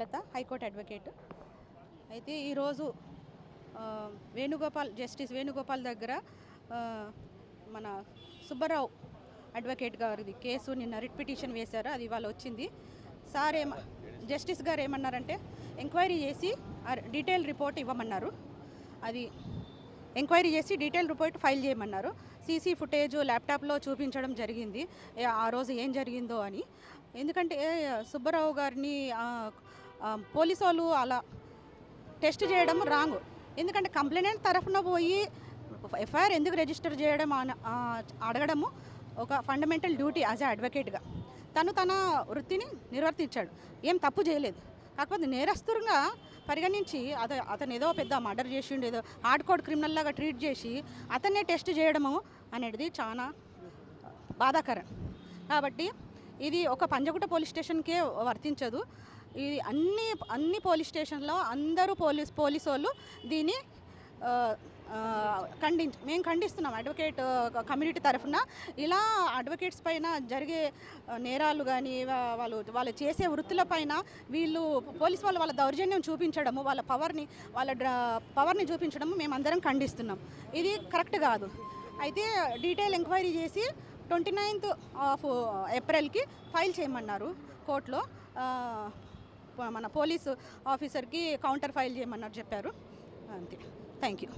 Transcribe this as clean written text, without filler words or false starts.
లత high court advocate. అయితే ఈరోజు justice Venugopal దగ్గర మన సుబ్బారావు అడ్వకేట్ గారిది కేసు నిన్న రిట్ పిటిషన్ వేశారు. అది ఇవాళ వచ్చింది. సార్ జస్టిస్ గారు ఏమన్నారంటే ఎంక్వైరీ చేసి డీటెయిల్ రిపోర్ట్ ఇవ్వమన్నారు. అది ఎంక్వైరీ చేసి డీటెయిల్ రిపోర్ట్ ఫైల్ చేయమన్నారు. సీసీ ఫుటేజ్ ల్యాప్టాప్లో చూపించడం జరిగింది ఆ రోజు ఏం జరిగిందో అని. ఎందుకంటే సుబ్బారావు గారిని పోలీసు వాళ్ళు అలా టెస్ట్ చేయడం రాంగ్. ఎందుకంటే కంప్లైంట్ తరఫున పోయి ఎఫ్ఐఆర్ ఎందుకు రిజిస్టర్ చేయడం అడగడము ఒక ఫండమెంటల్ డ్యూటీ యాజ్ ఏ అడ్వకేట్గా. తన వృత్తిని నిర్వర్తించాడు, ఏం తప్పు చేయలేదు. కాకపోతే నేరస్తులుగా పరిగణించి అతను ఏదో పెద్ద మర్డర్ చేసిండు, ఏదో హార్డ్ కోడ్ క్రిమినల్ లాగా ట్రీట్ చేసి అతన్నే టెస్ట్ చేయడము అనేది చాలా బాధాకరం. కాబట్టి ఇది ఒక పంజగుట్ట పోలీస్ స్టేషన్కే వర్తించదు. ఇది అన్ని పోలీస్ స్టేషన్లో అందరూ పోలీసు వాళ్ళు దీన్ని మేము ఖండిస్తున్నాం. అడ్వకేట్ కమ్యూనిటీ తరఫున ఇలా అడ్వకేట్స్ పైన జరిగే నేరాలు కానీ వాళ్ళు చేసే వృత్తుల పైన వీళ్ళు పోలీసు వాళ్ళ దౌర్జన్యం చూపించడము, వాళ్ళ పవర్ని చూపించడము మేమందరం ఖండిస్తున్నాం. ఇది కరెక్ట్ కాదు. అయితే డీటెయిల్ ఎంక్వైరీ చేసి 29th ఏప్రిల్కి ఫైల్ చేయమన్నారు కోర్టులో. మన పోలీసు ఆఫీసర్కి కౌంటర్ ఫైల్ చేయమన్నారు చెప్పారు. అంతే. Thank you.